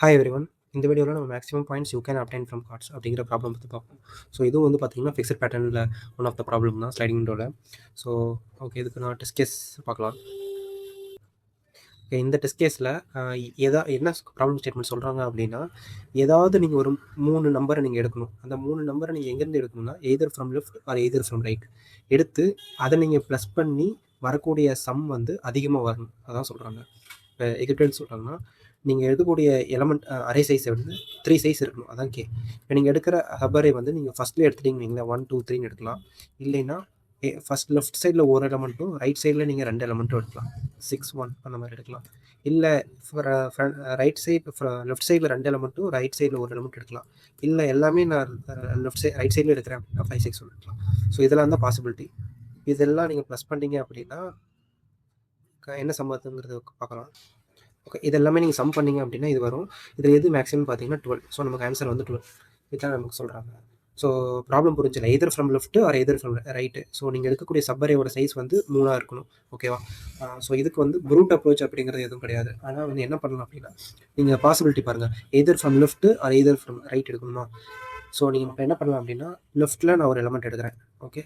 Hi everyone. இந்த வீடியோவில் நம்ம maximum points you can obtain from cards அப்படிங்கிற ப்ராப்ளம் பற்றி பார்ப்போம். ஸோ இதுவும் வந்து பார்த்தீங்கன்னா ஃபிக்ஸட் பேட்டர்னில் ஒன் ஆஃப் த ப்ராப்ளம் தான் ஸ்லைடிங் விண்டோவில். ஸோ ஓகே, இதுக்கு நான் டெஸ்ட் கேஸ் பார்க்கலாம். ஓகே, இந்த டெஸ்ட் கேஸில் என்ன ப்ராப்ளம் ஸ்டேட்மெண்ட் சொல்கிறாங்க அப்படின்னா, ஏதாவது நீங்கள் ஒரு 3 நம்பரை நீங்கள் எடுக்கணும். அந்த 3 நம்பரை நீங்கள் எங்கேருந்து எடுக்கணும்னா either from left or either from right எடுத்து அதை நீங்கள் ப்ளஸ் பண்ணி வரக்கூடிய சம் வந்து அதிகமாக வரணும். அதான் சொல்கிறாங்க. இப்போ எக்ஸாம்பிள் சொல்கிறாங்கன்னா, நீங்கள் எடுக்கக்கூடிய எலமெண்ட் அரே சைஸ் வந்து 3 சைஸ் இருக்கணும். அதான் கே. இப்போ நீங்கள் எடுக்கிற அரே வந்து நீங்கள் ஃபஸ்ட்லேயே எடுத்துட்டீங்கன்னா 1 2 3 எடுக்கலாம். இல்லைன்னா ஃபஸ்ட் லெஃப்ட் சைடில் ஒரு எலமெண்ட்டும் ரைட் சைடில் நீங்கள் 2 எலமெண்ட்டும் எடுக்கலாம். 6 1 அந்த மாதிரி எடுக்கலாம். இல்லை ரைட் சைடு லெஃப்ட் சைடில் 2 எலமெண்ட்டும் ரைட் சைடில் ஒரு எலமெண்ட் எடுக்கலாம். இல்லை எல்லாமே நான் ரைட் சைடில் எடுக்கிறேன் அப்படின்னா 5 6 1 எடுக்கலாம். ஸோ இதெல்லாம் தான் பாசிபிலிட்டி. இதெல்லாம் நீங்கள் ப்ளஸ் பண்ணிங்க அப்படின்னா என்ன சம்பவத்துங்கிறது பார்க்கலாம். ஓகே, இதெல்லாமே நீங்கள் சம் பண்ணிங்க அப்படின்னா இது வரும். இதில் எது மேக்ஸிமம் பார்த்தீங்கன்னா 12. ஸோ நமக்கு ஆன்சர் வந்து 12 இதுதான் நமக்கு சொல்கிறாங்க. ஸோ ப்ராப்ளம் புரிஞ்சில்ல, either from left or either from right. So நீங்கள் எடுக்கக்கூடிய சப்பரேயோட சைஸ் வந்து 3 இருக்கணும். ஓகேவா? ஸோ இதுக்கு வந்து ப்ரூட் அப்ரோச் அப்படிங்கிறது எதுவும் கிடையாது. ஆனால் வந்து என்ன பண்ணலாம் அப்படின்னா, நீங்கள் பாசிபிலிட்டி பாருங்கள், either from left or either from right எடுக்கணுமா. ஸோ நீங்கள் இப்போ என்ன பண்ணலாம் அப்படின்னா, லெஃப்ட்டில் நான் ஒரு எலமெண்ட் எடுக்கிறேன். ஓகே,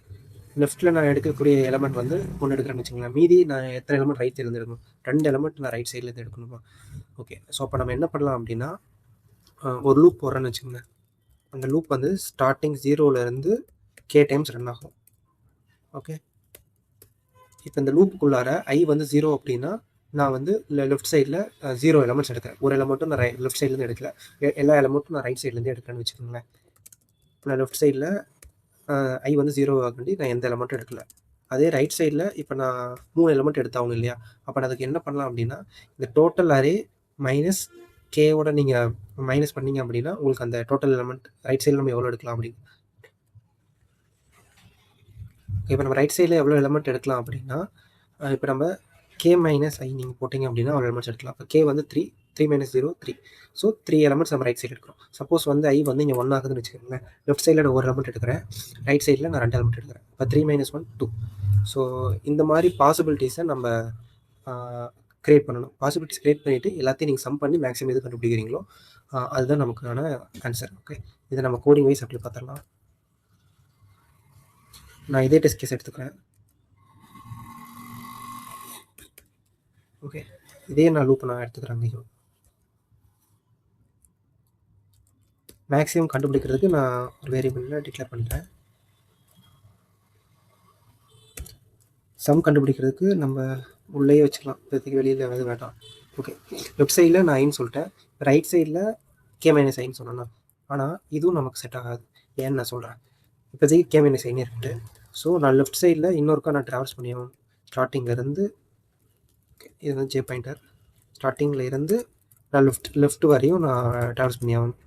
லெஃப்ட்டில் நான் எடுக்கக்கூடிய எலமெண்ட் வந்து 1 எடுக்கிறேன்னு வச்சுங்களேன். மீதி நான் எத்தனை எலமெண்ட் ரைட் சைட்லேருந்து எடுக்கணும்? 2 எலமெண்ட் நான் ரைட் சைட்லேருந்து எடுக்கணுமா. ஓகே, ஸோ அப்போ நம்ம என்ன பண்ணலாம் அப்படின்னா, ஒரு லூப் போடுறேன்னு வச்சுக்கோங்களேன். அந்த லூப் வந்து ஸ்டார்டிங் 0லேருந்து கே டைம்ஸ் ரன் ஆகும். ஓகே, இப்போ இந்த லூப்புக்குள்ளார ஐ வந்து 0 அப்படின்னா நான் வந்து லெஃப்ட் சைடில் 0 எலமெண்ட்ஸ் எடுக்கிறேன். ஒரு எலமெண்ட்டும் நான் லெஃப்ட் சைட்லேருந்து எடுக்கல, எல்லா எலமெண்ட்டும் நான் ரைட் சைட்லேருந்து எடுக்கிறேன்னு வச்சுக்கோங்களேன். நான் லெஃப்ட் சைடில் ஐ வந்து 0 ஆகண்டி நான் எந்த எலமெண்ட்டும் எடுக்கல. அதே ரைட் சைடில் இப்போ நான் 3 எலமெண்ட் எடுத்தாகணும் இல்லையா. அப்போ நான் அதுக்கு என்ன பண்ணலாம் அப்படின்னா, இந்த டோட்டல் அரே மைனஸ் கேவோட நீங்கள் மைனஸ் பண்ணீங்க அப்படின்னா உங்களுக்கு அந்த டோட்டல் எலமெண்ட் ரைட் சைடில் நம்ம எவ்வளோ எடுக்கலாம் அப்படின்னு. இப்போ நம்ம ரைட் சைடில் எவ்வளோ எலமெண்ட் எடுக்கலாம் அப்படின்னா, இப்போ நம்ம கே மைனஸ் ஐ நீங்கள் போட்டிங்க அப்படின்னா அவ்வளோ எலமெண்ட்ஸ் எடுக்கலாம். இப்போ கே வந்து 3 மைனஸ் 0 3. ஸோ 3 எலமெண்ட்ஸ் நம்ம ரைட் சைடு எடுக்கிறோம். சப்போஸ் வந்து ஐ வந்து இங்கே 1 ஆகுதுன்னு வச்சுக்கோங்களேன். லெஃப்ட் சைடில் நான் ஒரு எலமெண்ட் எடுக்கிறேன், ரைட் சைடில் நான் 2 எலமெண்ட் எடுக்கிறேன். இப்போ 3 மைனஸ் 1 2. ஸோ இந்த மாதிரி பாசிபிலிட்டிஸை நம்ம க்ரியேட் பண்ணணும். பாசிபிலிட்டிஸ் க்ரியேட் பண்ணிவிட்டு எல்லாத்தையும் நீங்கள் சம் பண்ணி மேக்ஸிமம் எது கண்டுபிடிக்கிறீங்களோ அதுதான் நமக்கான ஆன்சர். ஓகே, இதை நம்ம கோடிங் வைஸ் அப்படி பார்த்துடலாம். நான் இதே டெஸ்ட் கேஸ் எடுத்துக்கிறேன். ஓகே, இதே நான் லூப் நான் எடுத்துக்கிறேன். மேக்ஸிமம் கண்டுபிடிக்கிறதுக்கு நான் ஒரு வேரியபிளில் டிக்ளேர் பண்ணிக்கிறேன். சம் கண்டுபிடிக்கிறதுக்கு நம்ம உள்ளே வச்சுக்கலாம், இப்போதைக்கு வெளியில் வந்து வேண்டாம். ஓகே, லெஃப்ட் சைடில் நான் ஐன்னு சொல்லிட்டேன், ரைட் சைடில் கே மைனஸ் ஐன்னு சொன்னேன்னா, ஆனால் இதுவும் நமக்கு செட் ஆகாது. ஏன்னு நான் சொல்கிறேன். இப்போதைக்கு கே மைனஸ் ஐன்னு இருக்குது. ஸோ நான் லெஃப்ட் சைடில் இன்னொருக்கா நான் ட்ராவல்ஸ் பண்ணியாகும். ஸ்டார்டிங்லேருந்து இது வந்து ஜே பாயிண்டர், ஸ்டார்டிங்கில் இருந்து நான் லெஃப்ட் வரையும் நான் ட்ராவல்ஸ் பண்ணியாகும்.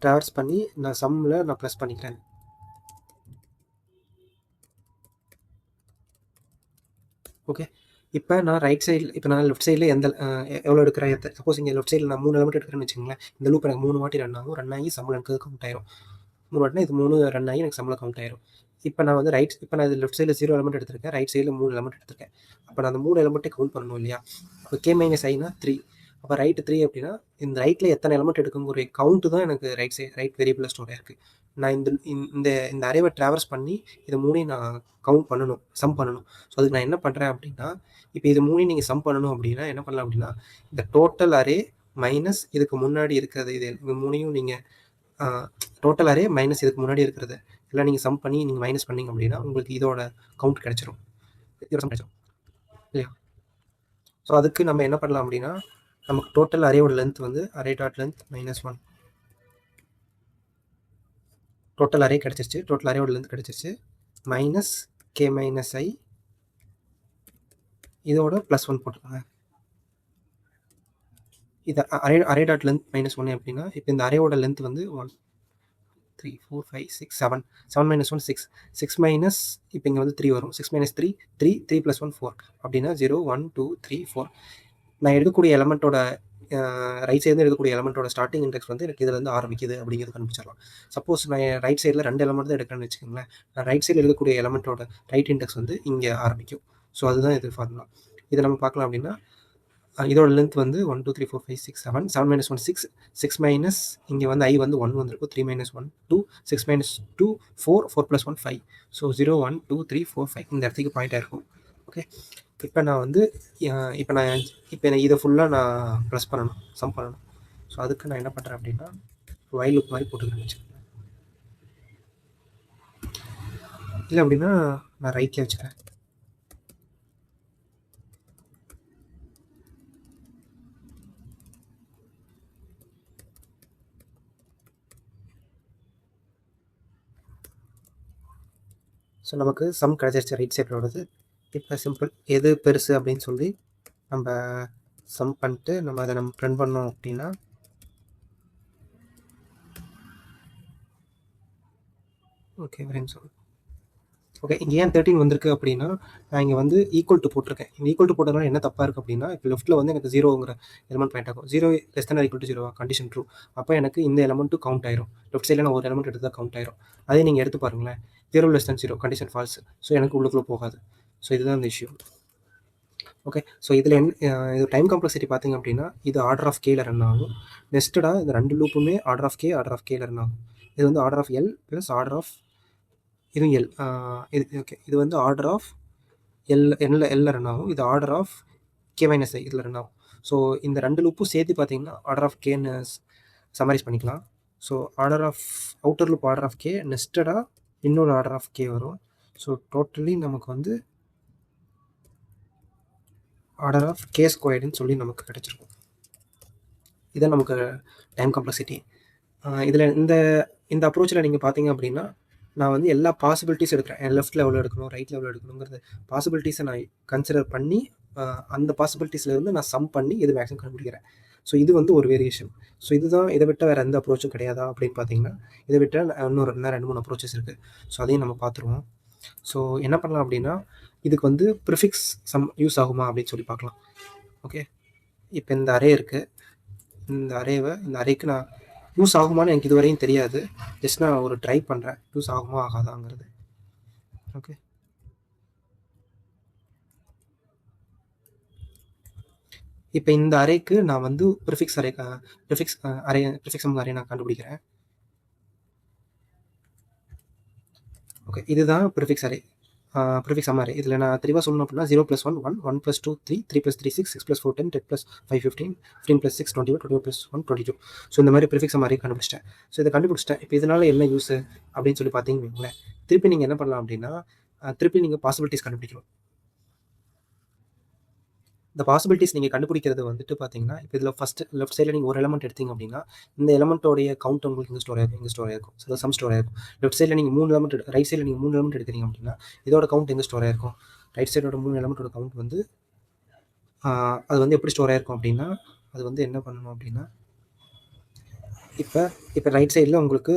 ட்ராவல்ஸ் பண்ணி நான் சம்மில் நான் ப்ளஸ் பண்ணிக்கிறேன். ஓகே, இப்போ நான் ரைட் சைடில் இப்போ நான் லெஃப்ட் சைடில் எவ்வளோ எடுக்கிறேன். சப்போஸ் இங்கே லெஃப்ட் சைடில் நான் 3 எலமெண்ட் எடுக்கிறேன்னு வச்சுங்களேன். இந்த லூப் எனக்கு 3 வாட்டி ரன் ஆகும். ரன் ஆகி சம்மில் எனக்கு கவுண்ட் ஆயிரும். 3 வாட்டினா இது 3 ரன் ஆகி எனக்கு சம்மில் கவுண்ட் ஆயிரும். இப்போ நான் வந்து இப்போ நான் லெஃப்ட் சைடில் 0 எலமெண்ட் எடுத்திருக்கேன், ரைட் சைடில் 3 எலமெண்ட் எடுத்திருக்கேன். அப்போ நான் அந்த 3 எலமெண்ட்டே கவுண்ட் பண்ணணும் இல்லையா. அப்போ கே மைனஸ் ஐனா 3. அப்போ ரைட்டு 3 அப்படின்னா இந்த ரைட்டில் எத்தனை எலமெண்ட் எடுக்குங்கிற கவுண்ட்டு தான் எனக்கு ரைட் வேரியபிளில் ஸ்டோர் ஆயிருக்கு. நான் இந்த அரேவை ட்ராவல்ஸ் பண்ணி இதை 3 நான் கவுண்ட் பண்ணணும், சம் பண்ணணும். ஸோ அதுக்கு நான் என்ன பண்ணுறேன் அப்படின்னா, இப்போ இது 3 நீங்கள் சம் பண்ணணும் அப்படின்னா என்ன பண்ணலாம் அப்படின்னா, இந்த டோட்டல் அரே மைனஸ் இதுக்கு முன்னாடி இருக்கிறது, இது 3 நீங்கள் டோட்டல் அரே மைனஸ் இதுக்கு முன்னாடி இருக்கிறது எல்லாம் நீங்கள் சம் பண்ணி நீங்கள் மைனஸ் பண்ணிங்க அப்படின்னா உங்களுக்கு இதோட கவுண்ட் கிடைச்சிரும் இல்லையா. ஸோ அதுக்கு நம்ம என்ன பண்ணலாம் அப்படின்னா, நமக்கு டோட்டல் அரேயோட லென்த் வந்து array dot length -1. Total array கிடச்சிருச்சு, டோட்டல் அரேயோட லென்த் கிடச்சிருச்சு. மைனஸ் கே மைனஸ் ஐ இதோட +1 போட்டுருக்காங்க. இது அரே டாட் லென்த் -1 அப்படின்னா, இப்போ இந்த அரேயோட லென்த் வந்து 1 3 4 5 6 7 7 -1 6 6 மைனஸ் இப்போ இங்கே வந்து 3 வரும். 6 மைனஸ் 3 3 3 + 1 4 அப்படின்னா 0 1 2 3 4. நான் எடுக்கக்கூடிய எலமெண்ட்டோட ரைட் சைடு எடுக்கக்கூடிய எலமெண்ட்டோட ஸ்டார்டிங் இண்டெக்ஸ் வந்து எனக்கு இதில் வந்து ஆரம்பிக்குது அப்படிங்கிறது கண்டுபிடிச்சிடலாம். சப்போஸ் நான் ரைட் சைடில் 2 எலமெண்ட் தான் எடுக்கிறேன்னு வச்சுக்கோங்களேன். நான் ரைட் சைடில் எடுக்கக்கூடிய எலமெண்ட்டோட ரைட் இண்டெக்ஸ் வந்து இங்கே ஆரம்பிக்கும். ஸோ அதுதான் இது ஃபார்முலா. இதை நம்ம பார்க்கலாம் அப்படின்னா, இதோட லென்த் வந்து 1 2 3 4 5 6 7 7 மைனஸ் 1 6 6 மைனஸ் இங்கே வந்து ஐ வந்து 1 வந்திருக்கும் 3 மைனஸ் 1 2 6 மைனஸ் 2 4 4 ப்ளஸ் 1 5 ஸோ 0 1 2 3 4 5 இந்த இடத்துக்கு பாயிண்ட் ஆயிருக்கும். ஓகே, இப்போ நான் வந்து இப்போ இதை ஃபுல்லாக நான் ப்ளஸ் பண்ணணும், சம் பண்ணணும். ஸோ அதுக்கு நான் என்ன பண்ணுறேன் அப்படின்னா வைல் லூப் மாதிரி போட்டுக்கிறேன் வச்சுக்கோங்க. இல்லை அப்படின்னா நான் ரைட்லேயே வச்சுக்கிறேன். ஸோ நமக்கு சம் கிடச்சிருச்சு ரைட் சைடோடது. இப்போ சிம்பிள் எது பெருசு அப்படின்னு சொல்லி நம்ம சம் பண்ணிட்டு நம்ம அதை நம்ம ப்ரிண்ட் பண்ணோம் அப்படின்னா ஓகே ஓகே, இங்கே ஏன் 13 வந்திருக்கு அப்படின்னா நான் இங்கே வந்து ஈக்குவல் டு போட்டிருக்கேன். இந்த ஈக்குவல் டு போட்டதுனால என்ன தப்பாக இருக்குது அப்படின்னா இப்போ லெஃப்ட்டில் வந்து எனக்கு 0ங்கிற எலமெண்ட் பாயிண்ட் ஆகும். 0 less than equal to 0 condition true. அப்போ எனக்கு இந்த எலமெண்ட்டும் கவுண்ட் ஆயிரும். லெஃப்ட் சைடில் நான் ஒரு எலமெண்ட் எடுத்து தான் கவுண்ட் ஆயிரும். அதே நீங்கள் எடுத்து பாருங்களேன், 0 less than 0 condition falls. So எனக்கு உள்ளுக்குள்ளே போகாது. ஸோ இதுதான் இந்த இஷ்யூ. ஓகே, ஸோ இதில் இது டைம் காம்ப்ளெக்சிட்டி பார்த்திங்க அப்படின்னா இது ஆர்டர் ஆஃப் கேல ரன் ஆகும். நெக்ஸ்ட்டடாக இந்த ரெண்டு லூப்புமே ஆர்டர் ஆஃப் கேல ரன் ஆகும். இது வந்து order of L plus order of இதுவும் எல். இது ஓகே, இது வந்து ஆர்டர் ஆஃப் எல்ல ரன் ஆகும். இது order of K minus I இதில் ரன் ஆகும். ஸோ இந்த ரெண்டு லூப்பும் சேர்த்து பார்த்தீங்கன்னா ஆர்டர் ஆஃப் கேன்னு சம்மரைஸ் பண்ணிக்கலாம். So order of outer loop order of K நெக்ஸ்டடாக இன்னொரு ஆர்டர் ஆஃப் கே வரும். ஸோ டோட்டலி நமக்கு வந்து ஆர்டர் ஆஃப் கே ஸ்கொயர்டுன்னு சொல்லி நமக்கு கிடச்சிருக்கும். இதான் நமக்கு டைம் காம்ப்ளெக்சிட்டி. இதில் இந்த அப்ரோச்சில் நீங்கள் பார்த்தீங்க அப்படின்னா நான் வந்து எல்லா பாசிபிலிட்டிஸ் எடுக்கிறேன். என் லெஃப்ட் லெவலில் எடுக்கணும், ரைட் லெவலில் எடுக்கணுங்கிறது பாசிபிலிட்டிஸை நான் கன்சிடர் பண்ணி அந்த பாசிபிலிட்டிஸ்லேருந்து நான் சம் பண்ணி இது மேக்ஸிமம் கண்டுபிடிக்கிறேன். ஸோ இது வந்து ஒரு வேரியேஷன். ஸோ இதுதான், இதை விட்டால் வேறு எந்த அப்ரோச்சும் கிடையாதா அப்படின்னு பார்த்தீங்கன்னா இதை விட்டால் இன்னும் 2-3 அப்ரோச்சஸ் இருக்குது. ஸோ அதையும் நம்ம பார்த்துருவோம். ஸோ என்ன பண்ணலாம் அப்படின்னா இதுக்கு வந்து ப்ரிஃபிக்ஸ் சம் யூஸ் ஆகுமா அப்படின்னு சொல்லி பார்க்கலாம். ஓகே, இப்போ இந்த அரே இருக்குது. இந்த அரேக்கு நான் யூஸ் ஆகுமான்னு எனக்கு இதுவரையும் தெரியாது. ஜஸ்ட் நான் ஒரு ட்ரை பண்ணுறேன் யூஸ் ஆகுமா ஆகாதாங்கிறது. ஓகே, இப்போ இந்த அரேக்கு நான் வந்து ப்ரிஃபிக்ஸ் அரே நான் கண்டுபிடிக்கிறேன். ஓகே, இதுதான் ப்ரிஃபிக்ஸ் சம் அரே. இதில் நான் தெளிவாக சொல்லணும் அப்படின்னா 0 + 1 1 1 + 2 3 3 + 3 6 6 + 4 10 10 + 5 15 15 + 6 21 21 + 1 22. ஸோ இந்த மாதிரி ப்ரிஃபிக்ஸ் சம் அரே கண்டுபிடிச்சிட்டேன். ஸோ இதை கண்டுபிடிச்சிட்டேன். இப்போ இதனால் என்ன யூஸு அப்படின்னு சொல்லி பார்த்தீங்கன்னு வைங்களேன், திருப்பி நீங்கள் என்ன பண்ணலாம் அப்படின்னா திருப்பி நீங்கள் பாசிபிலிட்டிஸ் கண்டுபிடிக்கணும். இந்த பாசிபிலிட்டிஸ் நீங்கள் கண்டுபிடிக்கிறது வந்துட்டு பார்த்தீங்கன்னா இப்போ இதில் ஃபஸ்ட்டு லெஃப்ட் சைடில் நீங்கள் ஒரு எலமெண்ட் எடுத்தீங்க அப்படின்னா இந்த எலமெண்ட்டோடைய கவுண்ட் உங்களுக்கு இங்கே ஸ்டோர் ஆகிருக்கும், ஸோ சம் ஸ்டோர் ஆகிருக்கும். லெஃப்ட் சைடில் நீங்கள் 3 எலமெண்ட் ரைட் சைடில் நீங்கள் 3 எலமெண்ட் எடுக்கிறீங்க அப்படின்னா இதோட கவுண்ட் எங்கே ஸ்டோர் ஆகிருக்கும்? ரைட் சைடோட 3 எலமெண்ட்டோட கவுண்ட் வந்து அது வந்து எப்படி ஸ்டோர் ஆகிருக்கும் அப்படின்னா அது வந்து என்ன பண்ணணும் அப்படின்னா இப்போ ரைட் சைடில் உங்களுக்கு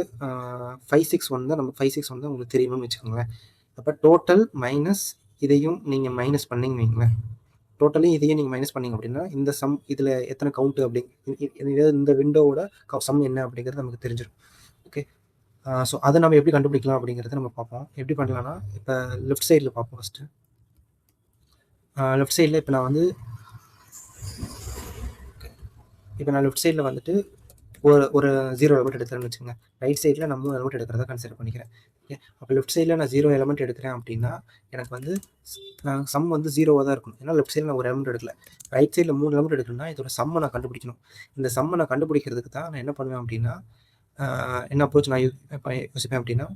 561 தான், நம்ம 561 தான் உங்களுக்கு தெரியணும்னு வச்சுக்கோங்களேன். அப்போ டோட்டல் மைனஸ் இதையும் நீங்கள் மைனஸ் பண்ணிங்க வைங்களேன், டோட்டலி இதையும் நீங்கள் மைனஸ் பண்ணிங்க அப்படின்னா இந்த சம் இதில் எத்தனை கவுண்ட்டு இந்த விண்டோவோட சம் என்ன அப்படிங்கிறது நமக்கு தெரிஞ்சிடும். ஓகே, ஸோ அதை நம்ம எப்படி கண்டுபிடிக்கலாம் அப்படிங்கிறத நம்ம பார்ப்போம். எப்படி பண்ணலாம்னா இப்போ லெஃப்ட் சைடில் பார்ப்போம். ஃபஸ்ட்டு லெஃப்ட் சைடில் இப்போ நான் லெஃப்ட் சைடில் வந்துட்டு ஒரு 0 எலமெண்ட் எடுக்கிறேன்னு வச்சுக்கோங்க. ரைட் சைடில் நான் 3 எலமெண்ட் எடுக்கிறத கன்சிடர் பண்ணிக்கிறேன். ஓகே, அப்போ லெஃப்ட் சைடில் நான் 0 எலமெண்ட் எடுக்கிறேன் அப்படின்னா எனக்கு வந்து சம் வந்து 0வாக தான் இருக்கணும். ஏன்னா லெஃப்ட் சைடில் நான் ஒரு எலமெண்ட் எடுக்கல. ரைட் சைடில் 3 எலமெண்ட் எடுக்கணும்னா இதோட சம்மை நான் கண்டுபிடிக்கணும். இந்த சம்மை நான் கண்டுபிடிக்கிறதுக்கு தான் நான் என்ன பண்ணுவேன் அப்படின்னா என்ன அப்ரோச் நான் யோசிப்பேன் அப்படின்னா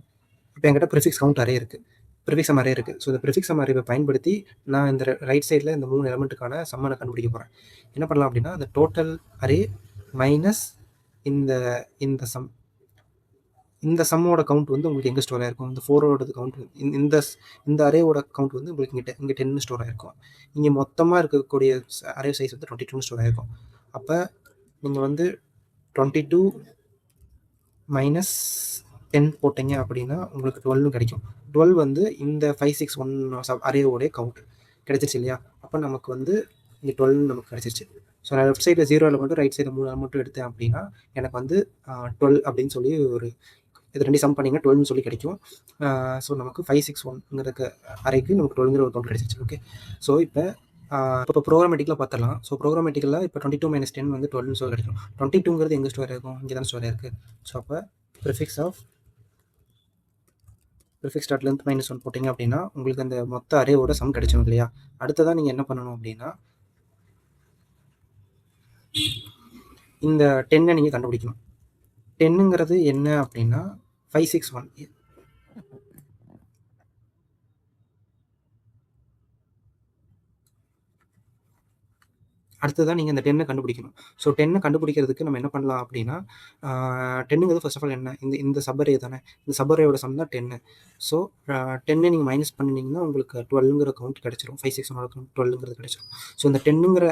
இப்போ என்கிட்ட ப்ரிஃபிக்ஸ் கவுண்ட் அரே இருக்குது, ப்ரிஃபிக்ஸ் சம் அரே இருக்குது. ஸோ இந்த ப்ரிஃபிக்ஸ் சம் அரேவை பயன்படுத்தி நான் இந்த ரைட் சைடில் இந்த 3 எலமெண்ட்டுக்கான சம்மை நான் கண்டுபிடிக்க போகிறேன். என்ன பண்ணலாம் அப்படின்னா இந்த டோட்டல் அரே மைனஸ் இந்த சம்மோட கவுண்ட் வந்து உங்களுக்கு எங்கே ஸ்டோர் ஆகிருக்கும்? இந்த 4ஓட கவுண்ட் இந்த அரேவோட கவுண்ட் வந்து உங்களுக்கு இங்கே 10 ஸ்டோர் ஆகிருக்கும். இங்கே மொத்தமாக இருக்கக்கூடிய அரே சைஸ் வந்து 22 ஸ்டோர் ஆகிருக்கும். அப்போ நீங்கள் வந்து 22 மைனஸ் 10 போட்டிங்க அப்படின்னா உங்களுக்கு 12 கிடைக்கும். 12 வந்து இந்த 561 அரேவோடைய கவுண்ட் கிடைச்சிருச்சு இல்லையா? அப்போ நமக்கு வந்து இங்கே 12 நமக்கு கிடைச்சிருச்சு. ஸோ நான் லெஃப்ட் சைடில் 0 எலமெண்ட்டும் ரைட் சைடில் 3 எலமெண்ட்டும் எடுத்தேன் அப்படின்னா எனக்கு வந்து 12 அப்படின்னு சொல்லி ஒரு இது 2 சம் பண்ணிங்கன்னா 12ன்னு சொல்லி கிடைக்கும். ஸோ நமக்கு 561ங்கிறதுக்கு அரேக்கு நமக்கு 12ங்கிற ஒரு கவுண்ட் கிடைச்சிருச்சு. ஓகே, ஸோ இப்போ இப்போ ப்ரோக்ராமேட்டிக்கில் பார்த்துடலாம். ஸோ ப்ரோக்ராமேட்டிக்கில் இப்போ 22 - 10 வந்து 12 சொல்லி கிடைக்கும். 22ங்கிறது எங்கே ஸ்டோர் ஆயிருக்கும்? இங்கே தான் ஸ்டோர் ஆயிருக்கு. ஸோ அப்போ ப்ரிஃபிக்ஸ் டாட் லென்த் -1 போட்டிங்க அப்படின்னா உங்களுக்கு அந்த மொத்த அரேவோட சம் கிடைச்சிடும் இல்லையா? அடுத்ததான் நீங்கள் என்ன பண்ணணும் அப்படின்னா இந்த 10 நீங்கள் கண்டுபிடிக்கணும். 10ங்கிறது என்ன அப்படின்னா 561. அடுத்ததான் நீங்கள் இந்த 10 கண்டுபிடிக்கணும். ஸோ 10 கண்டுபிடிக்கிறதுக்கு நம்ம என்ன பண்ணலாம் அப்படின்னா 10ங்கிறது ஃபர்ஸ்ட் ஆஃப் ஆல் என்ன, இந்த சப்பரே தானே, இந்த சப்பரேயோட சம் தான் 10. ஸோ 10 நீங்கள் மைனஸ் பண்ணினீங்கன்னா உங்களுக்கு 12ங்கிற கவுண்ட் கிடச்சிரும். 561 கவுண்ட் 12ங்கிறது கிடச்சிரும். ஸோ இந்த 10ங்கிற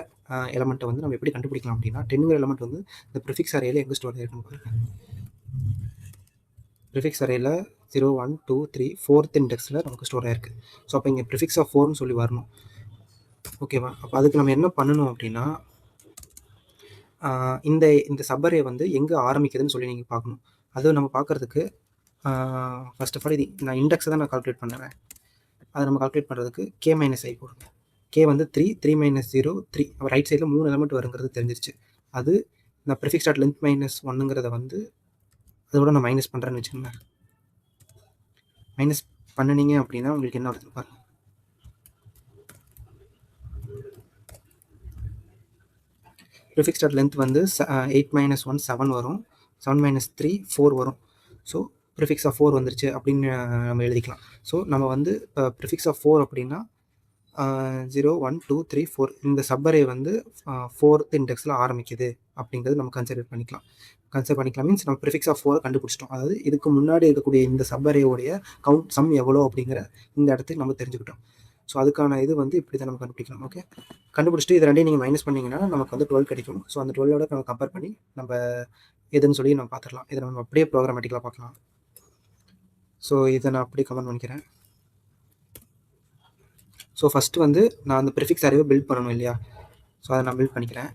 எலமெண்ட்டை வந்து நம்ம எப்படி கண்டுபிடிக்கலாம் அப்படின்னா 10ங்கிற எலமெண்ட் வந்து இந்த ப்ரிஃபிக்ஸ் அரேயில் எங்கே ஸ்டோர் ஆயிருக்குன்னு பாருங்கள். ப்ரிஃபிக்ஸ் அரேயில் 0 1 2 3 4th இண்டெக்ஸில் நமக்கு ஸ்டோர் ஆயிருக்கு. ஸோ அப்போ இங்கே ப்ரிஃபிக்ஸ் ஆஃப் 4ன்னு சொல்லி வரணும். ஓகேவா? அப்போ அதுக்கு நம்ம என்ன பண்ணணும் அப்படின்னா இந்த சப்பரே வந்து எங்கே ஆரம்பிக்குதுன்னு சொல்லி நீங்கள் பார்க்கணும். அது நம்ம பார்க்குறதுக்கு ஃபர்ஸ்ட் ஆஃப் ஆல் இது நான் இண்டெக்ஸை தான் நான் கால்குலேட் பண்ணுறேன். அதை நம்ம கால்குலேட் பண்ணுறதுக்கு k - i போடுங்க. k வந்து 3 3 - 0 3. ரைட் சைடில் 3 எலமெண்ட் வருங்கிறது தெரிஞ்சிருச்சு. அது நான் ப்ரிஃபிக்ஸ் டாட் லென்த் -1ங்கிறத வந்து அதோட நான் மைனஸ் பண்ணுறேன்னு வச்சுக்கோங்க. மைனஸ் பண்ணினீங்க அப்படின்னா உங்களுக்கு என்ன வருது பாருங்கள். ப்ரிஃபிக்ஸ் டாட் லென்த் வந்து 8 - 1 7 வரும். 7 - 3 4 வரும். ஸோ ப்ரிஃபிக்ஸ் ஆஃப் 4 வந்துருச்சு அப்படின்னு நம்ம எழுதிக்கலாம். ஸோ நம்ம வந்து இப்போ ப்ரிஃபிக்ஸ் ஆஃப் 4 அப்படின்னா 0 1 2 3 4 இந்த சப்பரே வந்து 4th இண்டெக்ஸில் ஆரம்பிக்குது அப்படிங்கிறது நம்ம கன்சிடர் பண்ணிக்கலாம். மீன்ஸ் நம்ம ப்ரிஃபிக்ஸ் ஆஃப் 4 கண்டுபிடிச்சிட்டோம். அதாவது இதுக்கு முன்னாடி இருக்கக்கூடிய இந்த சப்பரேயோடைய கவுண்ட் சம் எவ்வளோ அப்படிங்கிற இந்த இடத்துக்கு நம்ம தெரிஞ்சுக்கிட்டோம். ஸோ அதுக்கான இது வந்து இப்படி தான் நம்ம கண்டுபிடிக்கலாம். ஓகே, கண்டுபிடிச்சிட்டு இது ரெண்டையும் நீங்கள் மைனஸ் பண்ணிங்கன்னா நமக்கு வந்து 12 கிடைக்கும். ஸோ அந்த 12ஓட நம்ம கம்பேர் பண்ணி நம்ம எதுன்னு சொல்லி நம்ம பார்த்துடலாம். இதை நம்ம அப்படியே ப்ரோக்ராமேட்டிக்கலாக பார்க்கலாம். ஸோ இதை நான் அப்படியே கமெண்ட் பண்ணிக்கிறேன். ஸோ ஃபஸ்ட்டு வந்து நான் அந்த ப்ரிஃபிக்ஸ் அரேவை பில்ட் பண்ணணும் இல்லையா? ஸோ அதை நான் பில்ட் பண்ணிக்கிறேன்.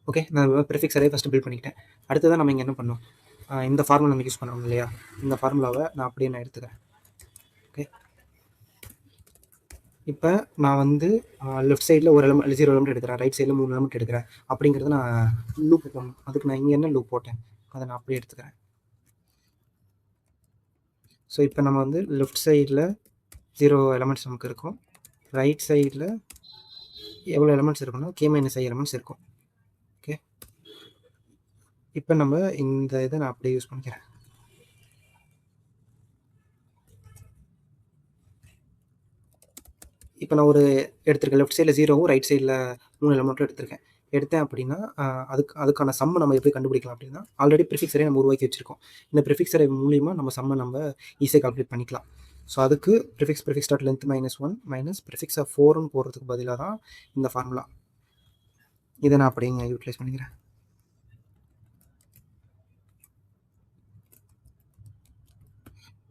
ஓகே, நான் ப்ரிஃபிக்ஸ் அரே ஃபஸ்ட்டு பில்ட் பண்ணிக்கிட்டேன். அடுத்ததான் நம்ம இங்கே என்ன பண்ணோம், இந்த ஃபார்முலா நம்ம யூஸ் பண்ணணும் இல்லையா? இந்த ஃபார்முலாவை நான் அப்படியே நான் எடுத்துக்கிறேன். ஓகே, இப்போ நான் வந்து லெஃப்ட் சைடில் ஒரு 0 எலமெண்ட் எடுக்கிறேன், ரைட் சைடில் 3 எலமெண்ட் எடுக்கிறேன். அப்படிங்கிறது நான் லூப் போடணும். அதுக்கு நான் இங்கே என்ன லூப் போட்டேன் அதை நான் அப்படியே எடுத்துக்கிறேன். ஸோ இப்போ நம்ம வந்து லெஃப்ட் சைடில் 0 எலமெண்ட்ஸ் நமக்கு இருக்கும். ரைட் சைடில் எவ்வளோ எலமெண்ட்ஸ் இருக்குன்னா k - i எலமெண்ட்ஸ் இருக்கும். ஓகே, இப்போ நம்ம இந்த இதை நான் அப்படியே யூஸ் பண்ணிக்கிறேன். இப்போ நான் ஒரு எடுத்திருக்கேன், லெஃப்ட் சைடில் 0வும் ரைட் சைடில் 3 எலமெண்ட்டும் எடுத்தேன் அப்படின்னா அதுக்கான சம்மை நம்ம எப்படி கண்டுபிடிக்கலாம் அப்படின்னா ஆல்ரெடி ப்ரிஃபிக்ஸ் அரே நம்ம உருவாக்கி வச்சுருக்கோம். இந்த ப்ரிஃபிக்ஸ் அரே மூலிமா நம்ம சம்மை நம்ம ஈஸியாக கால்குலேட் பண்ணிக்கலாம். ஸோ அதுக்கு prefix dot length -1 minus prefix of 4ன்னு போடுறதுக்கு பதிலாக தான் இந்த ஃபார்முலா. இதை நான் அப்படிங்க யூட்டிலைஸ் பண்ணிக்கிறேன்.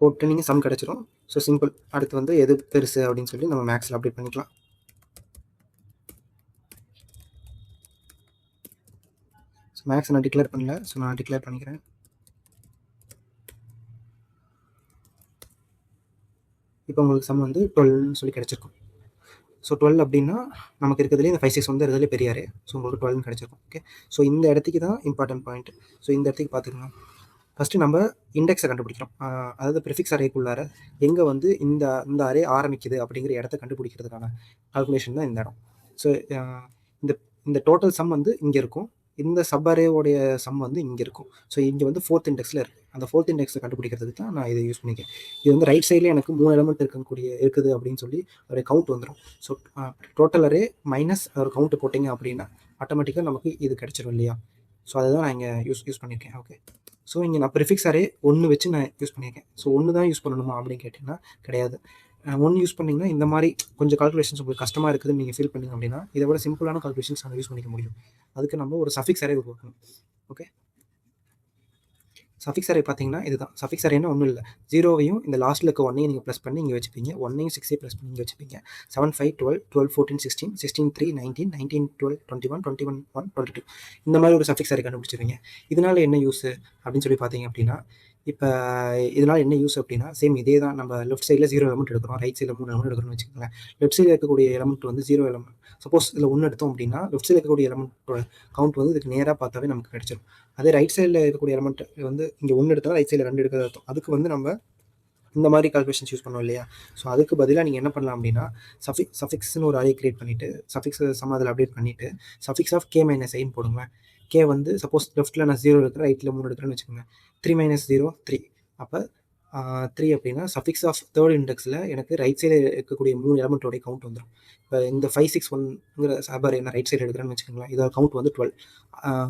போட்டு நீங்கள் சம் கிடச்சிரும். So simple. அடுத்து வந்து எது பெருசு அப்படின்னு சொல்லி நம்ம மேக்ஸில் அப்டேட் பண்ணிக்கலாம். ஸோ மேக்ஸ் நான் டிக்ளேர் பண்ணல, ஸோ நான் டிக்ளேர் பண்ணிக்கிறேன். இப்போ உங்களுக்கு சம் வந்து 12ன்னு சொல்லி கிடச்சிருக்கும். ஸோ 12 அப்படின்னா நமக்கு இருக்கிறதுலேயே இந்த 5 6 வந்து இருக்கிறதுலே பெரிய அரே. ஸோ உங்களுக்கு 12 கிடச்சிருக்கும். ஓகே, ஸோ இந்த இடத்துக்கு தான் இம்பார்ட்டன்ட் பாயிண்ட். ஸோ இந்த இடத்துக்கு பார்த்துக்கலாம். ஃபஸ்ட்டு நம்ம இண்டெக்ஸை கண்டுபிடிக்கிறோம். அதாவது ப்ரிஃபிக்ஸ் அரேக்குள்ளார எங்கே வந்து இந்த அரே ஆரம்பிக்குது அப்படிங்கிற இடத்த கண்டுபிடிக்கிறதுக்கான கால்குலேஷன் தான் இந்த இடம். ஸோ இந்த டோட்டல் சம் வந்து இங்கே இருக்கும். இந்த சப் அரேவோடைய சம் வந்து இங்கே இருக்கும். ஸோ இங்கே வந்து 4th இண்டெக்ஸில் இருக்குது. அந்த 4th இண்டெக்ஸை கண்டுபிடிக்கிறதுக்கு தான் நான் இதை யூஸ் பண்ணிக்கிறேன். இது வந்து ரைட் சைடில் எனக்கு 3 எலமெண்ட் இருக்குது அப்படின்னு சொல்லி ஒரு கவுண்ட் வந்துடும். ஸோ டோட்டல் அரே மைனஸ் ஒரு கவுண்ட் போட்டிங்க அப்படின்னா ஆட்டோமேட்டிக்காக நமக்கு இது கிடச்சிடும் இல்லையா? ஸோ அதை தான் நான் இங்கே யூஸ் பண்ணியிருக்கேன். ஓகே, ஸோ இங்கே நான் ப்ரிஃபிக்ஸ் அரே 1 வச்சு நான் யூஸ் பண்ணியிருக்கேன். ஸோ 1 தான் யூஸ் பண்ணணுமா அப்படின்னு கேட்டிங்கன்னா கிடையாது. 1 யூஸ் பண்ணிங்கன்னா இந்த மாதிரி கொஞ்சம் கால்குலேஷன்ஸ் உங்களுக்கு கஷ்டமாக இருக்குதுன்னு நீங்கள் ஃபீல் பண்ணிங்க அப்படின்னா இதை விட சிம்பிளான கால்குலேஷன்ஸ் நம்ம யூஸ் பண்ணிக்க முடியும். அதுக்கு நம்ம ஒரு சஃபிக்ஸ் அரே உருவாக்கணும். ஓகே, சஃபிக்ஸ் அரே பார்த்தீங்கன்னா இதுதான். சஃபிக்ஸ் அரேன்னா ஒன்றும் இல்லை, 0வையும் இந்த லாஸ்ட்டில் இருக்க 1ஐயும் நீங்கள் ப்ளஸ் பண்ணி இங்கே வச்சுப்பீங்க, 1ஐயும் 6ஐயும் ப்ளஸ் பண்ணி இங்கே வச்சுப்பீங்க. 7 5 12 12 14 16 16 3 19 19 12 21 21 1 22 இந்த மாதிரி ஒரு சஃபிக்ஸ் அரே கண்டுபிடிச்சிருவீங்க. இதனால் என்ன யூஸ் அப்படின்னு சொல்லி பார்த்தீங்க அப்படின்னா, இப்போ இதனால் என்ன யூஸ் அப்படின்னா, சேம் இதே தான். நம்ம லெஃப்ட் சைடில் 0 எலமெண்ட் எடுக்கிறோம், ரைட் சைடில் 3 எலமெண்ட் எடுக்கிறோம்னு வச்சுக்கோங்களேன். லெஃப்ட் சைடில் இருக்கக்கூடிய எலமெண்ட் வந்து 0 எலமெண்ட். சப்போஸ் இதில் 1 எடுத்தோம் அப்படின்னா லெஃப்ட் சைடில் இருக்கக்கூடிய எலமெண்ட்டோட கவுண்ட் வந்து இதுக்கு நேராக பார்த்தாவே நமக்கு கிடைச்சிடும். அதே ரைட் சைடில் இருக்கக்கூடிய எலமெண்ட் வந்து இங்கே 1 எடுத்தாலும் ரைட் சைடில் 2 எடுக்கிறது அர்த்தம். அதுக்கு வந்து நம்ம இந்த மாதிரி கால்குலேஷன்ஸ் யூஸ் பண்ணோம் இல்லையா. ஸோ அதுக்கு பதிலாக நீங்கள் என்ன பண்ணலாம் அப்படின்னா, சஃபிக்ஸ்னு ஒரு அரே கிரியேட் பண்ணிவிட்டு சஃபிக்ஸ் அதில் அப்டேட் பண்ணிவிட்டு சஃபிக்ஸ் ஆஃப் k - i போடுங்களேன். கே வந்து சப்போஸ் லெஃப்ட்டில் நான் 0 எடுக்கிறேன், ரைட்டில் 3 எடுக்கிறேன்னு வச்சுக்கோங்க. 3 - 0 3. அப்போ 3 அப்படின்னா சஃபிக்ஸ் ஆஃப் தேர்ட் இண்டெக்ஸில் எனக்கு ரைட் சைடில் இருக்கக்கூடிய 3 எலமெண்ட்டோடைய கவுண்ட் வந்துடும். இப்போ இந்த 5 6 1ங்கிற சபர் நான் ரைட் சைடு எடுக்கிறேன்னு வச்சுக்கோங்களேன். இதோட கவுண்ட் வந்து 12.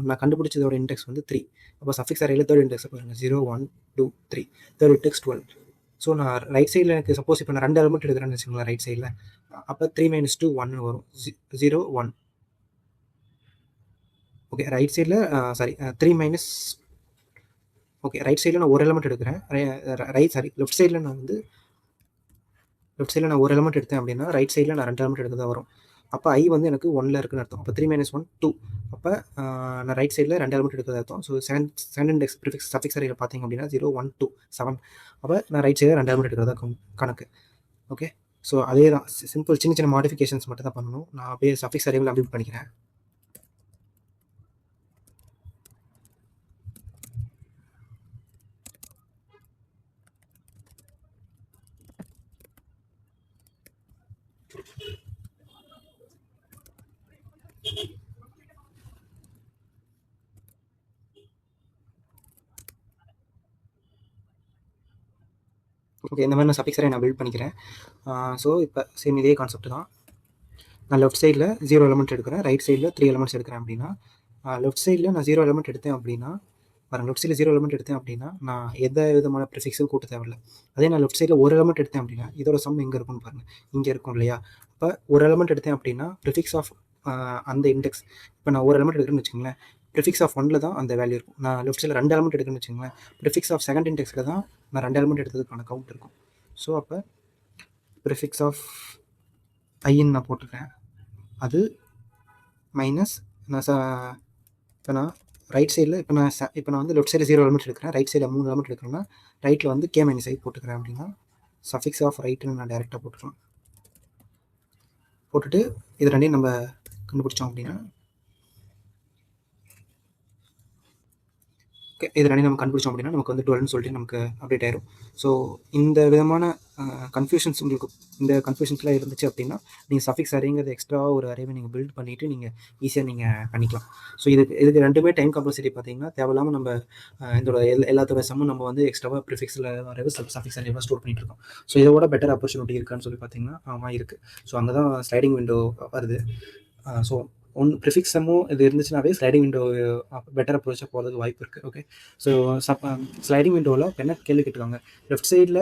நான் கண்டுபிடிச்சதோட இண்டெக்ஸ் வந்து 3. அப்போ சஃபிக்ஸ் அரேயில் தேர்ட் இண்டெக்ஸை பாருங்கள், 0 1 2 3, தேர்ட் இண்டெக்ஸ் 12. ஸோ நான் ரைட் சைடில் எனக்கு சப்போஸ் இப்போ நான் 2 எலமெண்ட் எடுக்கிறேன்னு வச்சுக்கோங்களேன் ரைட் சைடில். அப்போ 3 - 2 1 வரும், 0 1. ஓகே, ரைட் சைடில் 3 ஓகே, ரைட் சைடில் நான் ஒரு எலமெண்ட் எடுக்கிறேன். லெஃப்ட் சைடில் நான் ஒரு எலமெண்ட் எடுத்தேன் அப்படின்னா ரைட் சைடில் நான் 2 எலமெண்ட் எடுக்க தான் வரும். அப்போ i வந்து எனக்கு 1ல் இருக்குன்னு அர்த்தம். அப்போ 3 - 1 2. அப்போ நான் ரைட் சைடில் 2 எலமெண்ட் எடுக்கிறது அர்த்தம். So second index prefix suffix அரேயில் பார்த்தீங்க அப்படின்னா 0 1 2 7. அப்போ நான் ரைட் சைடில் 2 எலமெண்ட் எடுக்கிறதா கணக்கு. ஓகே, ஸோ அதே தான், சிம்பிள் சின்ன சின்ன மாடிஃபிகேஷன்ஸ் மட்டும் தான் பண்ணணும். நான் அப்படியே சஃபிக்ஸ் அரேவில் அப்டேட் பண்ணிக்கிறேன். ஓகே, இந்த மாதிரி நான் சஃபிக்ஸ் அரே நான் பில்ட் பண்ணிக்கிறேன். ஸோ இப்போ சேம் இதே கான்செப்ட் தான். நான் லெஃப்ட் சைடில் 0 எலமெண்ட் எடுக்கிறேன், ரைட் சைடில் 3 எலமெண்ட்ஸ் எடுக்கிறேன் அப்படின்னா, லெஃப்ட் சைடில் நான் 0 எலமெண்ட் எடுத்தேன் அப்படின்னா பாருங்கள், லெஃப்ட் சைடில் 0 எலமெண்ட் எடுத்தேன் அப்படின்னா நான் எந்த விதமான ப்ரிஃபிக்ஸும் கூட்ட தேவையில்லை. அதே நான் லெஃப்ட் சைடில் ஒரு எலமெண்ட் எடுத்தேன் அப்படின்னா இதோட சம் எங்கே இருக்கும்னு பாருங்கள், இங்கே இருக்கும் இல்லையா. இப்போ ஒரு எலமெண்ட் எடுத்தேன் அப்படின்னா ப்ரிஃபிக்ஸ் ஆஃப் அந்த இண்டெக்ஸ், இப்போ நான் ஒரு எலமெண்ட் எடுக்கிறேன்னு வச்சுக்கோங்களேன், ப்ரிஃபிக்ஸ் ஆஃப் 1ல் தான் அந்த வேல்யூ இருக்கும். நான் லெஃப்ட் சைடில் 2 எலமெண்ட் எடுக்கிறேன்னு வச்சுக்கோங்களேன், ப்ரிஃபிக்ஸ் ஆஃப் செகண்ட் இண்டெக்ஸில் தான் நான் 2 எலமெண்ட் எடுத்ததுக்கான கவுண்ட் இருக்கும். ஸோ அப்போ ப்ரிஃபிக்ஸ் ஆஃப் ஐன்னு நான் போட்டுக்கிறேன், அது மைனஸ் இப்போ நான் ரைட் சைடில் இப்போ நான் வந்து லெஃப்ட் சைடில் 0 எலமெண்ட் எடுக்கிறேன், ரைட் சைடில் 3 எலமெண்ட் எடுக்கிறேன்னா ரைட்டில் வந்து k - i போட்டுக்கிறேன் அப்படின்னா சஃபிக்ஸ் ஆஃப் ரைட்டுன்னு நான் டேரெக்டாக போட்டுக்கலாம். போட்டுட்டு இது ரெண்டையும் நம்ம கண்டுபிடிச்சோம் அப்படின்னா இது ரெண்டையும் நம்ம கண்டுபிடிச்சோம் அப்படின்னா நமக்கு வந்து 12ன்னு சொல்லிட்டு நமக்கு அப்டேட் ஆயிரும். ஸோ இந்த விதமான கன்ஃபியூஷன்ஸ் உங்களுக்கு இந்த கன்ஃபியூஷன்ஸ்லாம் இருந்துச்சு அப்படின்னா நீங்கள் சஃபிக்ஸ் அரேங்கிறது எக்ஸ்ட்ரா ஒரு அரேவை நீங்கள் பில்ட் பண்ணிவிட்டு நீங்கள் ஈஸியாக நீங்கள் பண்ணிக்கலாம். ஸோ இதுக்கு ரெண்டுமே டைம் கம்பல்சரி பார்த்தீங்கன்னா தேவையில்லாமல் நம்ம இதோட எல்லாத்தோட சம்மும் நம்ம வந்து எக்ஸ்ட்ராவாக ப்ரிஃபிக்ஸில் வரவே சஃபிக்ஸ் அரேவாக ஸ்டோர் பண்ணிட்டு இருக்கோம். ஸோ இதோட பெட்டர் ஆப்பர்ச்சுனிட்டி இருக்கான்னு சொல்லி பார்த்தீங்கன்னா ஆமாம் இருக்குது. ஸோ அங்கே தான் ஸ்லைடிங் விண்டோ வருது. ஸோ ப்ரிஃபிக்ஸ் சம்மும் இது இருந்துச்சுனாவே ஸ்லைடிங் விண்டோ பெட்டர் அப்ரோச்சாக போகிறதுக்கு வாய்ப்பு இருக்குது. ஓகே, ஸோ ஸ்லைடிங் விண்டோவில் என்ன கேள்வி கேட்டுருக்காங்க, லெஃப்ட் சைடில்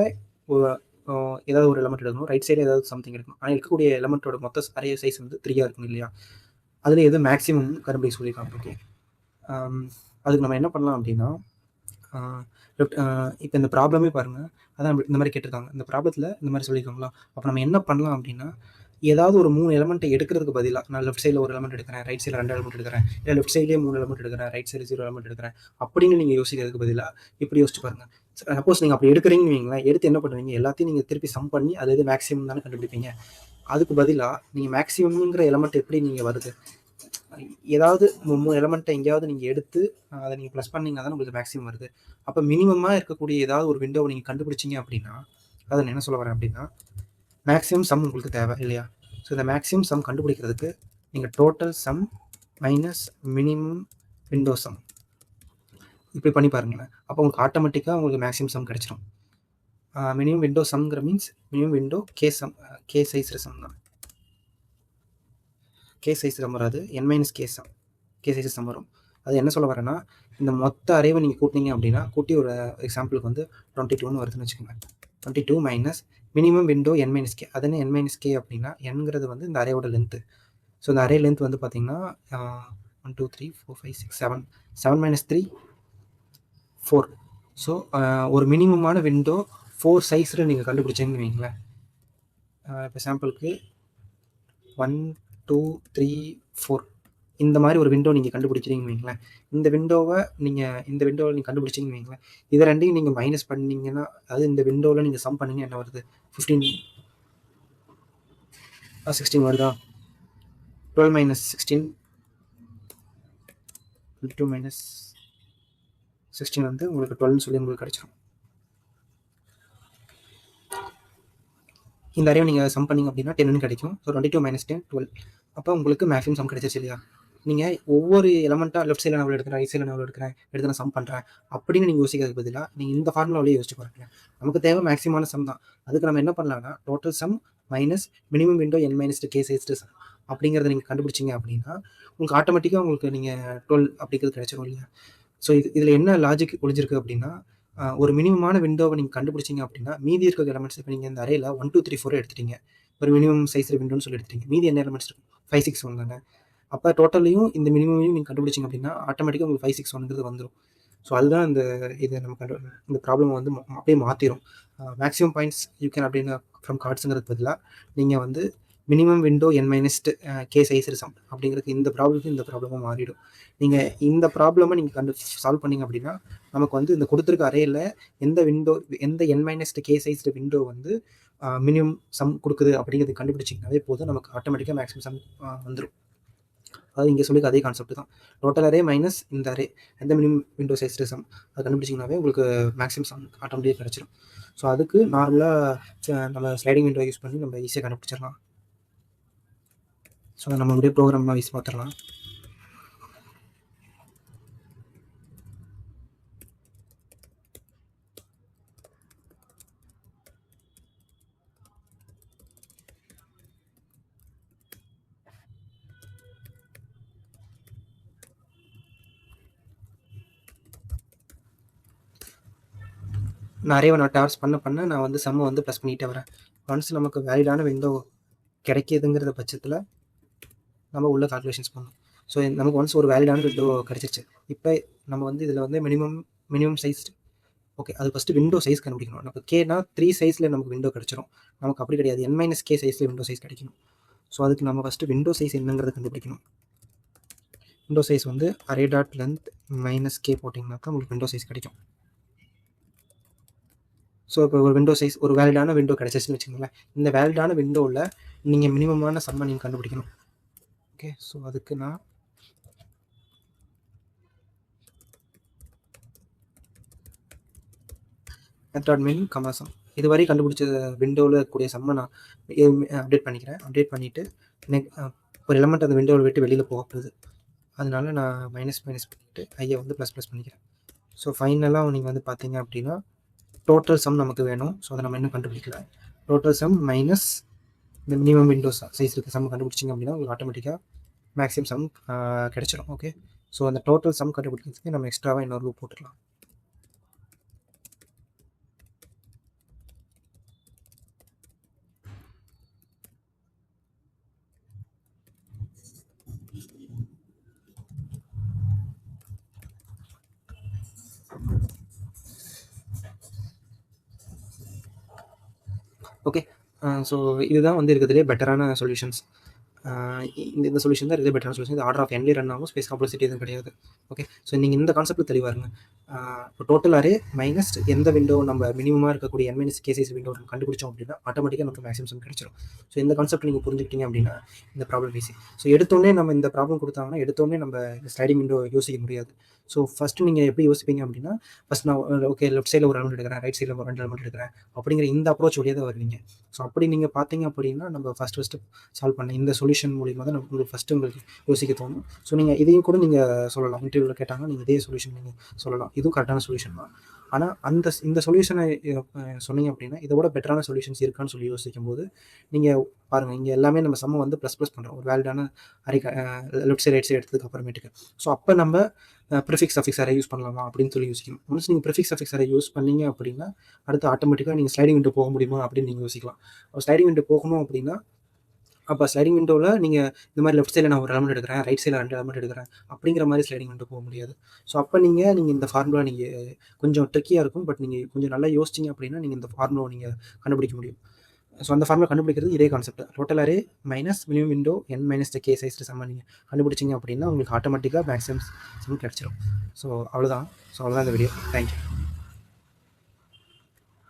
ஏதாவது ஒரு எலமெண்ட் எடுக்கணும், ரைட் சைடில் ஏதாவது சம்திங் எடுக்கணும். ஆனால் இருக்கக்கூடிய எலமெண்ட்டோட மொத்த அரே சைஸ் வந்து 3ஆக இருக்கணும் இல்லையா. அதில் எது மேக்ஸிமம் கண்டுபிடிக்க சொல்லியிருக்காங்க. ஓகே, அதுக்கு நம்ம என்ன பண்ணலாம் அப்படின்னா இப்போ இந்த ப்ராப்ளமே பாருங்கள், அதான் இந்த மாதிரி கேட்டிருக்காங்க. இந்த ப்ராப்ளத்தில் இந்த மாதிரி சொல்லியிருக்காங்களா. அப்போ நம்ம என்ன பண்ணலாம் அப்படின்னா, ஏதாவது ஒரு 3 எலமெண்ட்டை எடுக்கிறதுக்கு பதிலாக நான் லெஃப்ட் சைடில் ஒரு எலமெண்ட் எடுக்கிறேன், ரைட் சைடில் 2 எலமெண்ட் எடுக்கிறேன், இல்லை லெஃப்ட் சைட்லேயே 3 எலமெண்ட் எடுக்கிறேன், ரைட் சைடு 0 எலமெண்ட் எடுக்கிறேன் அப்படின்னு நீங்கள் யோசிக்கிறதுக்கு பதிலாக இப்படி யோசிச்சு பாருங்கள். சப்போஸ் நீங்கள் அப்படி எடுக்கிறீங்கன்னு வைங்களேன், எடுத்து என்ன பண்ணுவீங்க, எல்லாத்தையும் நீங்கள் திருப்பி சம் பண்ணி அது எது மேக்ஸிமம் தானே கண்டுபிடிப்பீங்க. அதுக்கு பதிலாக நீங்கள் மேக்ஸிமம்ங்கிற எலமெண்ட் எப்படி நீங்கள் வருது, ஏதாவது 3 எலமெண்ட்டை எங்கேயாவது நீங்கள் எடுத்து அதை நீங்கள் ப்ளஸ் பண்ணிங்கன்னா தான் உங்களுக்கு மேக்ஸிமம் வருது. அப்போ மினிமமாக இருக்கக்கூடிய ஏதாவது ஒரு விண்டோவை நீங்கள் கண்டுபிடிச்சிங்க அப்படின்னா, அதை நான் என்ன சொல்ல வரேன் அப்படின்னா, மேக்ஸிமம் சம் உங்களுக்கு தேவை இல்லையா. ஸோ இந்த மேக்ஸிமம் சம் கண்டுபிடிக்கிறதுக்கு நீங்கள் total sum minus minimum window sum இப்படி பண்ணி பாருங்களேன். அப்போ உங்களுக்கு ஆட்டோமேட்டிக்காக உங்களுக்கு மேக்ஸிமம் சம் கிடச்சிடும். மினிமம் விண்டோ சம்ங்கிற means minimum window K size sum தான். கே சைஸ் சம் வராது, கே சைஸ் சம் வரும். அது என்ன சொல்ல வரேன்னா, இந்த மொத்த அரேவை நீங்கள் கூட்டினீங்க அப்படின்னா, கூட்டி ஒரு எக்ஸாம்பிளுக்கு வந்து 22ன்னு வருதுன்னு வச்சுக்கோங்க. 22 மைனஸ் மினிமம் விண்டோ n-k. அது என்ன n-k அப்படின்னா, nங்கிறது வந்து இந்த அரேவோட லென்த்து. ஸோ இந்த அரே லென்த் வந்து பார்த்தீங்கன்னா 1 2 3 4 5 6 7 7 - 3 4 ஸோ ஒரு மினிமமான விண்டோ 4 சைஸில் நீங்கள் கண்டுபிடிச்சிங்கன்னு வைங்களேன். இப்போ சாம்பிளுக்கு 1 2 3 4 இந்த மாதிரி ஒரு விண்டோ நீங்கள் கண்டுபிடிக்கிறீங்கன்னு வைங்களேன். இந்த விண்டோவை நீங்கள் கண்டுபிடிச்சிங்கன்னு வைங்களேன். இதை ரெண்டையும் நீங்கள் மைனஸ் பண்ணிங்கன்னா, அதாவது இந்த விண்டோவில் நீங்கள் சம் பண்ணிங்க என்ன வருது? 16 வருதா? 12 - 16 22 - 16 வந்து உங்களுக்கு 12 சொல்லி உங்களுக்கு கிடைச்சிடும். இந்த அரையும் நீங்கள் சம் பண்ணிங்க அப்படின்னா 10 கிடைக்கும். ஸோ 22 - 10 12. அப்போ உங்களுக்கு மேக்ஸிமம் சம் கிடைச்சிருச்சு இல்லையா? நீங்கள் ஒவ்வொரு எலமெண்ட்டாக லெஃப்ட் சைடில் நான் எவ்வளோ எடுக்கிறேன், ரைட் சைடில் நான் எவ்வளோ எடுத்து நான் சம் பண்ணுறேன் அப்படின்னு நீங்கள் யோசிக்கிறதுக்கு பதிலாக நீங்கள் இந்த ஃபார்முலாவிலேயே யோசிச்சு பாருங்க. நமக்கு தேவை மேக்ஸிமான சம் தான். அதுக்கு நம்ம என்ன பண்ணலாம்னா total sum minus minimum window n - k sized sum அப்படிங்கிறத நீங்கள் கண்டுபிடிச்சிங்க அப்படின்னா உங்களுக்கு ஆட்டோமேட்டிக்காக உங்களுக்கு நீங்கள் 12 அப்படிங்கிறது கிடைச்சிடும் இல்லையா? ஸோ இதில் என்ன லாஜிக் ஒழிஞ்சிருக்கு அப்படின்னா, ஒரு மினிமமான விண்டோவை நீங்கள் கண்டுபிடிச்சிங்க அப்படின்னா மீதி இருக்க எலமெண்ட்ஸ் இப்போ நீங்கள் இந்த அறையில் 1 2 3 4 எடுத்துட்டீங்க. ஒரு மினிமம் சைஸ் விண்டோன்னு சொல்லி எடுத்துட்டீங்க. மீதி என்ன எலமெண்ட்ஸ் இருக்கும்? 5 6 1 தானே. அப்போ டோட்டலையும் இந்த மினிமமையும் நீங்கள் கண்டுபிடிச்சிங்க அப்படின்னா ஆட்டோமேட்டிக்காக உங்களுக்கு 5 6 1ங்கிறது வந்துடும். ஸோ அதுதான் இதை நம்ம இந்த ப்ராப்ளம் வந்து அப்படியே மாற்றிடும். மேக்ஸிமம் பாயிண்ட்ஸ் யூ கேன் அப்படின்னு ஃப்ரம் கார்ட்ஸுங்கிறது பதிலாக நீங்கள் வந்து minimum window n - k size sum அப்படிங்கிறதுக்கு இந்த ப்ராப்ளமும் மாறிடும். நீங்கள் இந்த ப்ராப்ளமை நீங்கள் சால்வ் பண்ணிங்க அப்படின்னா நமக்கு வந்து இந்த கொடுத்துருக்க அறையில் எந்த n - k சைஸ்டு விண்டோ வந்து மினிமம் சம் கொடுக்குது அப்படிங்கிறது கண்டுபிடிச்சிங்கனாவே போதும், நமக்கு ஆட்டோமேட்டிக்காக மேக்ஸிமம் சம் வந்துடும். அதாவது இங்கே சொல்லி அதே கான்செப்ட் தான். டோட்டல் அரே மைனஸ் இந்த அரே எந்த மினிமம் விண்டோ சைஸ்டு சம் அதை கண்டுபிடிச்சிங்கனாவே உங்களுக்கு மேக்ஸிமம் சம் ஆட்டோமேட்டிக்காக கிடச்சிடும். ஸோ அதுக்கு நார்மலாக நம்ம ஸ்லைடிங் விண்டோ யூஸ் பண்ணி நம்ம ஈஸியாக கண்டுபிடிச்சிடலாம். ஸோ நம்ம அப்படியே ப்ரோக்ராம் வைஸ் பார்த்துடலாம். நிறைய நான் டார்ஸ் பண்ண நான் வந்து சம்மை வந்து ப்ளஸ் பண்ணிகிட்டே வரேன். ஒன்ஸ் நமக்கு வேலிடான விண்டோ கிடைக்கிதுங்கிற பட்சத்தில் நம்ம உள்ள கால்குலேஷன்ஸ் பண்ணணும். ஸோ நமக்கு ஒன்ஸ் ஒரு வேலிடான விண்டோ கிடச்சிருச்சு. இப்போ நம்ம வந்து இதில் வந்து மினிமம் சைஸ் ஓகே, அது ஃபஸ்ட்டு விண்டோ சைஸ் கண்டுபிடிக்கணும். நமக்கு கேனா 3 சைஸில் நமக்கு விண்டோ கிடச்சிரும். நமக்கு அப்படி கிடையாது, n - k சைஸில் விண்டோ சைஸ் கிடைக்கணும். ஸோ அதுக்கு நம்ம ஃபஸ்ட்டு விண்டோ சைஸ் என்னங்கிறத கண்டுபிடிக்கணும். விண்டோ சைஸ் வந்து அரே டாட் லென்த் -k போட்டிங்கனாக்கா உங்களுக்கு விண்டோ சைஸ் கிடைக்கும். ஸோ இப்போ ஒரு விண்டோ சைஸ் ஒரு வேலிடான விண்டோ கிடச்சிச்சுன்னு வச்சுக்கோங்களேன். இந்த வேலிடான விண்டோவில் நீங்கள் மினிமமான சம்மை நீங்கள் கண்டுபிடிக்கணும். ஓகே, ஸோ அதுக்கு நான் மெத்தட் கமாசம் இதுவரை கண்டுபிடிச்ச விண்டோவில் இருக்கக்கூடிய சம்மை நான் அப்டேட் பண்ணிக்கிறேன். அப்டேட் பண்ணிவிட்டு ஒரு எலமெண்ட் அந்த விண்டோவில் விட்டு வெளியில் போகப்படுது. அதனால நான் மைனஸ் பண்ணிவிட்டு ஐயை வந்து ப்ளஸ் பண்ணிக்கிறேன். ஸோ ஃபைனலாக நீங்கள் வந்து பார்த்தீங்க அப்படின்னா டோட்டல் சம் நமக்கு வேணும். ஸோ அதை நம்ம இன்னும் கண்டுபிடிக்கல. டோட்டல் சம் மைனஸ் இந்த மினிமம் விண்டோ சைஸ் இருக்க சம் கண்டுபிடிச்சிங்க அப்படின்னா உங்களுக்கு ஆட்டோமேட்டிக்காக மேக்ஸிமம் சம் கிடைச்சிடும். ஓகே, ஸோ அந்த டோட்டல் சம் கண்டுபிடிக்கிறதுக்கு நம்ம எக்ஸ்ட்ராவாக இன்னொரு லூப் போட்டுக்கலாம். ஓகே, ஸோ இதுதான் வந்து இருக்கிறதுலே பெட்டரான சொல்யூஷன்ஸ். இந்த சொல்யூஷன் தான் இருக்குது பெட்டரான சொல்யூஷன். இது ஆர்டர் ஆஃப் என்லேயே ரன் ஆகும், ஸ்பேஸ் காம்ப்ளெக்சிட்டி எதுவும் கிடையாது. ஓகே, ஸோ நீங்கள் இந்த கான்செப்ட் தெளிவாருங்க. இப்போ டோட்டல் அரே மைனஸ் எந்த விண்டோ நம்ம மினிமமாக இருக்கக்கூடிய n - k சைஸ் விண்டோ நம்ம கண்டுபிடிச்சோம் அப்படின்னா ஆட்டோமேட்டிக்காக நமக்கு மேக்ஸிமம் சம் கிடைச்சிடும். ஸோ இந்த கான்செப்ட் நீங்கள் புரிஞ்சுக்கிட்டீங்க அப்படின்னா இந்த ப்ராப்ளம் ஈஸி. ஸோ எடுத்தோடனே நம்ம இந்த ப்ராப்ளம் கொடுத்தாங்கன்னா எடுத்தோடனே நம்ம இந்த ஸ்லைடிங் விண்டோ யோசிக்க முடியாது. ஸோ ஃபஸ்ட்டு நீங்கள் எப்படி யோசிப்பீங்க அப்படின்னா ஃபஸ்ட் நான் ஓகே லெஃப்ட் சைடில் ஒரு எலமெண்ட் எடுக்கிறேன், ரைட் சைடில் ஒரு 2 எலமெண்ட் எடுக்கிறேன் அப்படிங்கிற இந்த அப்ரோச் வழியாக தான் வருவீங்க. ஸோ அப்படி நீங்கள் பார்த்தீங்க அப்படின்னா நம்ம ஃபஸ்ட்டு சால்வ் பண்ண இந்த சொல்யூஷன் மூலிமா தான் உங்களுக்கு ஃபஸ்ட்டு உங்களுக்கு யோசிக்க தோணும். ஸோ நீங்கள் இதையும் கூட நீங்கள் சொல்லலாம். இன்டர்வியூவில் கேட்டாங்கன்னா நீங்கள் இதே சொல்யூஷன் நீங்கள் சொல்லலாம். இதுவும் கரெக்டான சொல்யூஷன் தான். ஆனால் இந்த சொல்யூஷனை சொன்னீங்க அப்படின்னா இதை விட பெட்டரான சொல்யூஷன்ஸ் இருக்கான்னு சொல்லி யோசிக்கும் போது நீங்கள் பாருங்கள், இங்கே எல்லாமே நம்ம சம்ம வந்து ப்ளஸ் பண்ணுறோம் ஒரு வேலிடான array left side right side எடுத்ததுக்கு அப்புறமேட்டுக்கு. ஸோ அப்போ நம்ம ப்ரிஃபிக்ஸ் அஃபிக்ஸ் அரே யூஸ் பண்ணலாமா அப்படின்னு சொல்லி யோசிக்கணும். ஒன்ஸ் நீங்கள் ப்ரிஃபிக்ஸ் அஃபிக்ஸ் அரே யூஸ் பண்ணீங்க அப்படின்னா அடுத்து ஆட்டோமேட்டிக்காக நீங்கள் ஸ்லைடிங் விண்டோ போக முடியுமா அப்படின்னு நீங்கள் யோசிக்கலாம். ஸ்லைடிங் விண்டோ போகணும் அப்படின்னா அப்போ ஸ்லைடிங் விண்டோவில் நீங்கள் இந்த மாதிரி லெஃப்ட் சைடில் நான் ஒரு எலமெண்ட் எடுக்கிறேன், ரைட் சைடில் 2 எலமெண்ட் எடுக்கிறேன் அப்படிங்கிற மாதிரி ஸ்லைடிங் விண்டோ போக முடியாது. ஸோ அப்போ நீங்கள் இந்த ஃபார்முலா நீங்கள் கொஞ்சம் ட்ரிக்கியாக இருக்கும். பட் நீங்கள் கொஞ்சம் நல்லா யோசிச்சிங்க அப்படின்னா நீங்கள் இந்த ஃபார்முலாவை நீங்கள் கண்டுபிடிக்க முடியும். ஸோ அந்த ஃபார்முலா கண்டுபிடிக்கிறது இதே concept. Total array minus minimum window n minus K size சம்ம நீங்கள் கண்டுபிடிச்சிங்க அப்படின்னா உங்களுக்கு ஆட்டோமேட்டிக்காக மேக்ஸிமம் சம் கிடச்சிடும். ஸோ அவ்வளோதான் இந்த வீடியோ. தேங்க்யூ.